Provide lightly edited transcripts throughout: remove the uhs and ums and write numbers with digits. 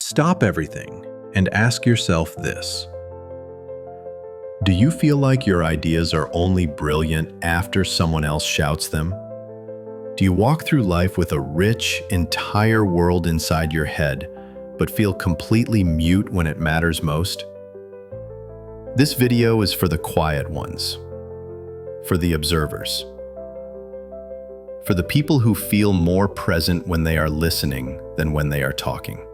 Stop everything and ask yourself this. Do you feel like your ideas are only brilliant after someone else shouts them? Do you walk through life with a rich, entire world inside your head, but feel completely mute when it matters most? This video is for the quiet ones, for the observers, for the people who feel more present when they are listening than when they are talking.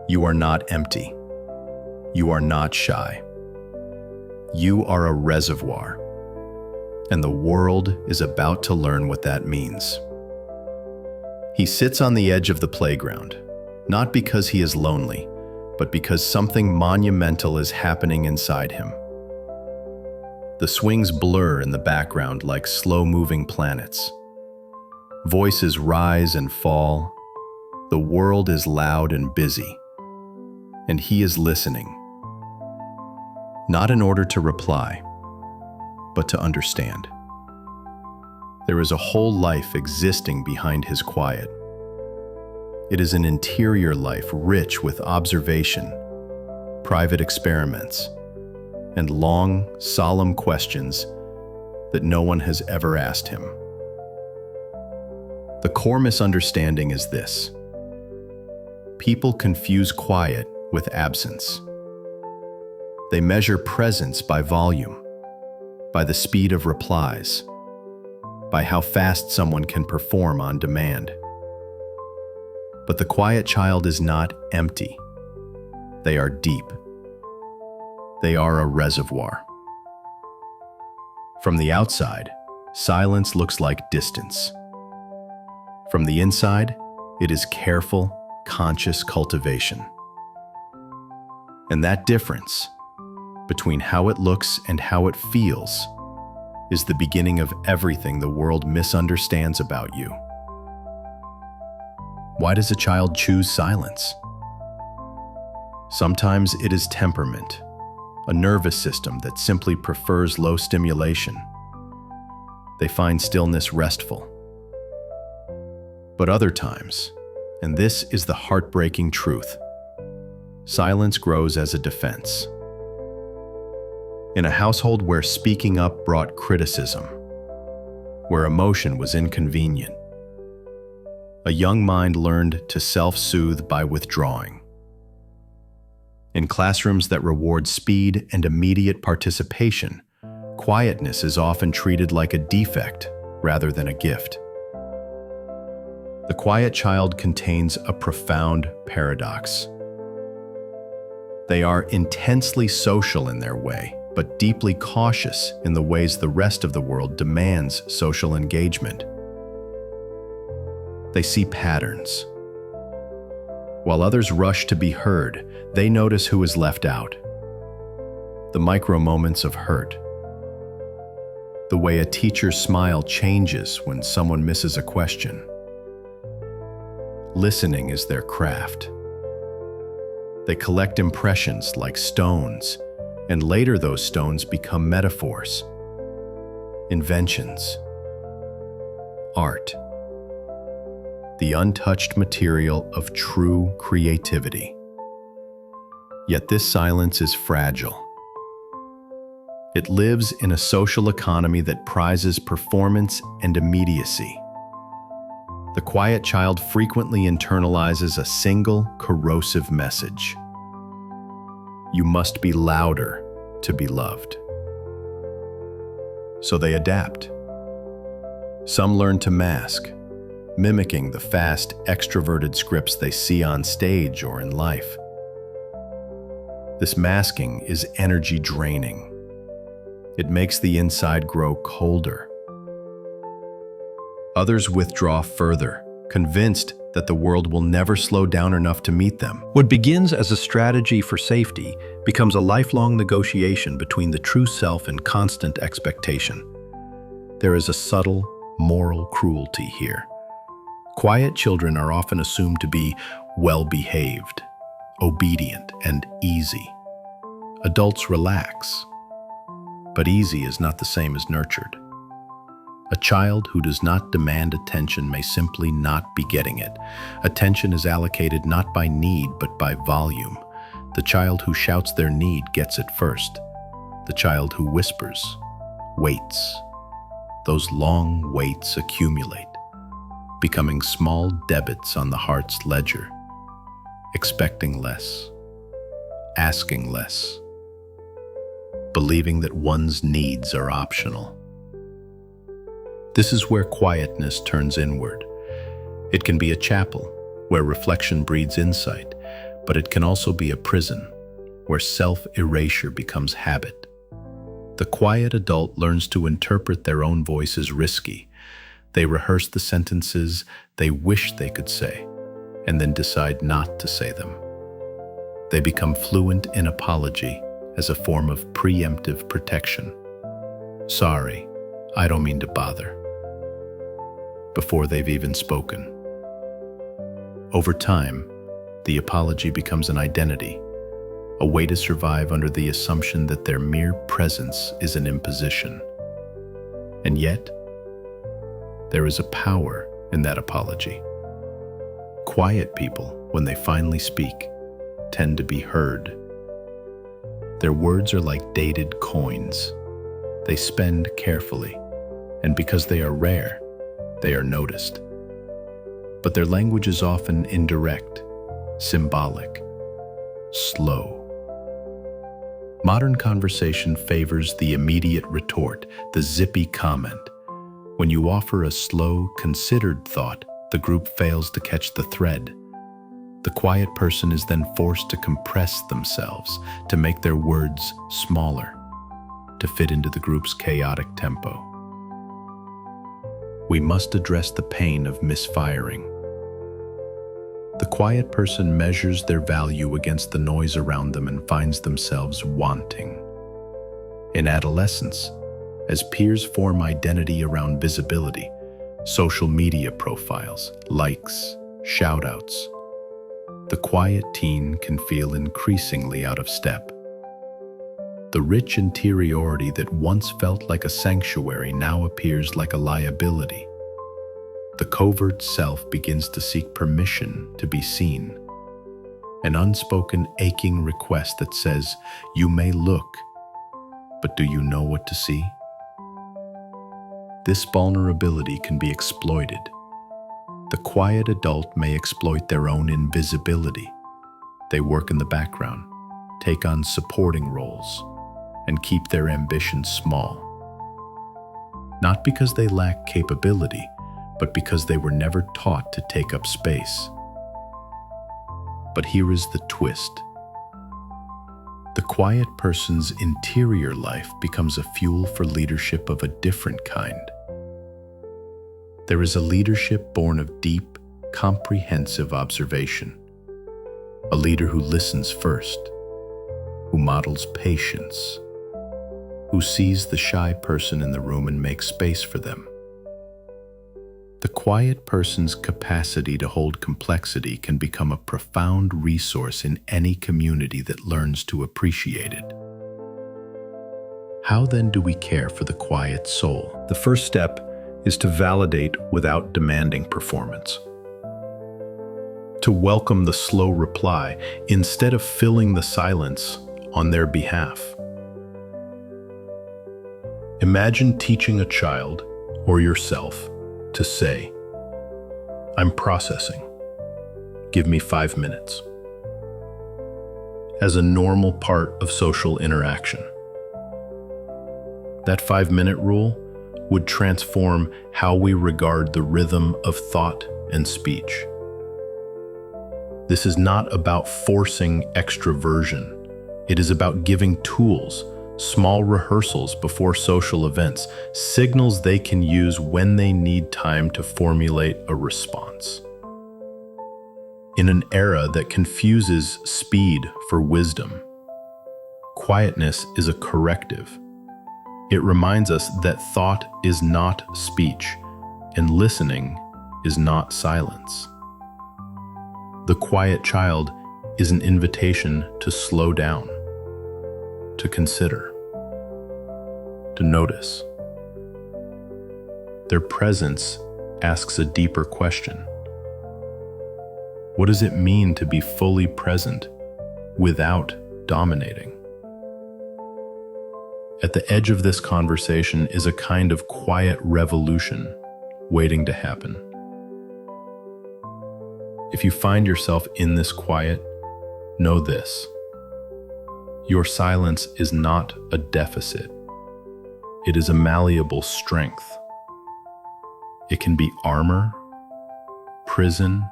You are not empty. You are not shy. You are a reservoir, and the world is about to learn what that means. He sits on the edge of the playground, not because he is lonely, but because something monumental is happening inside him. The swings blur in the background like slow-moving planets. Voices rise and fall. The world is loud and busy, and he is listening. Not in order to reply, but to understand. There is a whole life existing behind his quiet. It is an interior life rich with observation, private experiments, and long, solemn questions that no one has ever asked him. The core misunderstanding is this: people confuse quiet with absence. They measure presence by volume, by the speed of replies, by how fast someone can perform on demand. But the quiet child is not empty. They are deep. They are a reservoir. From the outside, silence looks like distance. From the inside, it is careful, conscious cultivation. And that difference, between how it looks and how it feels, is the beginning of everything the world misunderstands about you. Why does a child choose silence? Sometimes it is temperament, a nervous system that simply prefers low stimulation. They find stillness restful. But other times, and this is the heartbreaking truth, silence grows as a defense. In a household where speaking up brought criticism, where emotion was inconvenient, a young mind learned to self-soothe by withdrawing. In classrooms that reward speed and immediate participation, quietness is often treated like a defect rather than a gift. The quiet child contains a profound paradox. They are intensely social in their way, but deeply cautious in the ways the rest of the world demands social engagement. They see patterns. While others rush to be heard, they notice who is left out. The micro moments of hurt. The way a teacher's smile changes when someone misses a question. Listening is their craft. They collect impressions like stones, and later those stones become metaphors, inventions, art, the untouched material of true creativity. Yet this silence is fragile. It lives in a social economy that prizes performance and immediacy. The quiet child frequently internalizes a single corrosive message: you must be louder to be loved. So they adapt. Some learn to mask, mimicking the fast, extroverted scripts they see on stage or in life. This masking is energy draining. It makes the inside grow colder. Others withdraw further, convinced that the world will never slow down enough to meet them. What begins as a strategy for safety becomes a lifelong negotiation between the true self and constant expectation. There is a subtle, moral cruelty here. Quiet children are often assumed to be well-behaved, obedient, and easy. Adults relax, but easy is not the same as nurtured. A child who does not demand attention may simply not be getting it. Attention is allocated not by need, but by volume. The child who shouts their need gets it first. The child who whispers waits. Those long waits accumulate, becoming small debits on the heart's ledger, expecting less, asking less, believing that one's needs are optional. This is where quietness turns inward. It can be a chapel, where reflection breeds insight, but it can also be a prison, where self-erasure becomes habit. The quiet adult learns to interpret their own voice as risky. They rehearse the sentences they wish they could say, and then decide not to say them. They become fluent in apology as a form of preemptive protection. Sorry, I don't mean to bother. Before they've even spoken. Over time, the apology becomes an identity, a way to survive under the assumption that their mere presence is an imposition. And yet, there is a power in that apology. Quiet people, when they finally speak, tend to be heard. Their words are like dated coins. They spend carefully, and because they are rare, they are noticed. But their language is often indirect, symbolic, slow. Modern conversation favors the immediate retort, the zippy comment. When you offer a slow, considered thought, the group fails to catch the thread. The quiet person is then forced to compress themselves, to make their words smaller, to fit into the group's chaotic tempo. We must address the pain of misfiring. The quiet person measures their value against the noise around them and finds themselves wanting. In adolescence, as peers form identity around visibility, social media profiles, likes, shout-outs, the quiet teen can feel increasingly out of step. The rich interiority that once felt like a sanctuary now appears like a liability. The covert self begins to seek permission to be seen. An unspoken aching request that says, "You may look, but do you know what to see?" This vulnerability can be exploited. The quiet adult may exploit their own invisibility. They work in the background, take on supporting roles, and keep their ambitions small. Not because they lack capability, but because they were never taught to take up space. But here is the twist. The quiet person's interior life becomes a fuel for leadership of a different kind. There is a leadership born of deep, comprehensive observation. A leader who listens first, who models patience, who sees the shy person in the room and makes space for them. The quiet person's capacity to hold complexity can become a profound resource in any community that learns to appreciate it. How then do we care for the quiet soul? The first step is to validate without demanding performance. To welcome the slow reply instead of filling the silence on their behalf. Imagine teaching a child or yourself to say, "I'm processing. Give me 5 minutes," as a normal part of social interaction. That 5-minute rule would transform how we regard the rhythm of thought and speech. This is not about forcing extroversion. It is about giving tools, small rehearsals before social events, signals they can use when they need time to formulate a response. In an era that confuses speed for wisdom, quietness is a corrective. It reminds us that thought is not speech, and listening is not silence. The quiet child is an invitation to slow down, to consider, to notice. Their presence asks a deeper question. What does it mean to be fully present without dominating? At the edge of this conversation is a kind of quiet revolution waiting to happen. If you find yourself in this quiet, know this: your silence is not a deficit. It is a malleable strength. It can be armor, prison,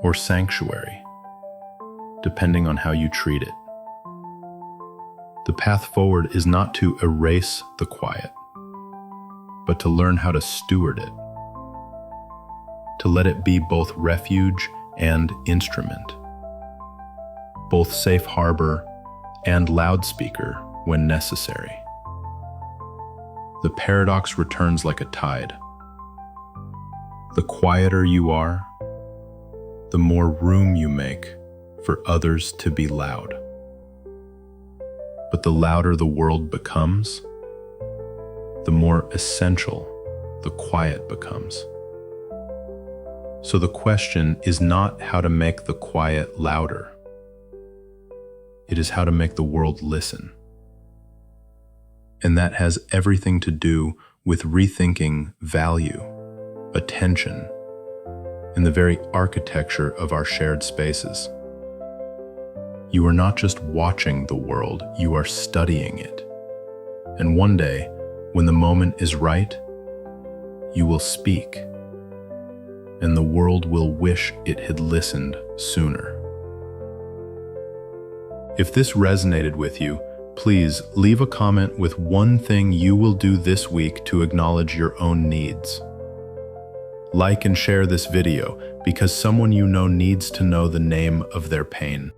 or sanctuary, depending on how you treat it. The path forward is not to erase the quiet, but to learn how to steward it, to let it be both refuge and instrument, both safe harbor and loudspeaker when necessary. The paradox returns like a tide. The quieter you are, the more room you make for others to be loud. But the louder the world becomes, the more essential the quiet becomes. So the question is not how to make the quiet louder. It is how to make the world listen. And that has everything to do with rethinking value, attention, and the very architecture of our shared spaces. You are not just watching the world, you are studying it. And one day, when the moment is right, you will speak, and the world will wish it had listened sooner. If this resonated with you, please leave a comment with one thing you will do this week to acknowledge your own needs. Like and share this video because someone you know needs to know the name of their pain.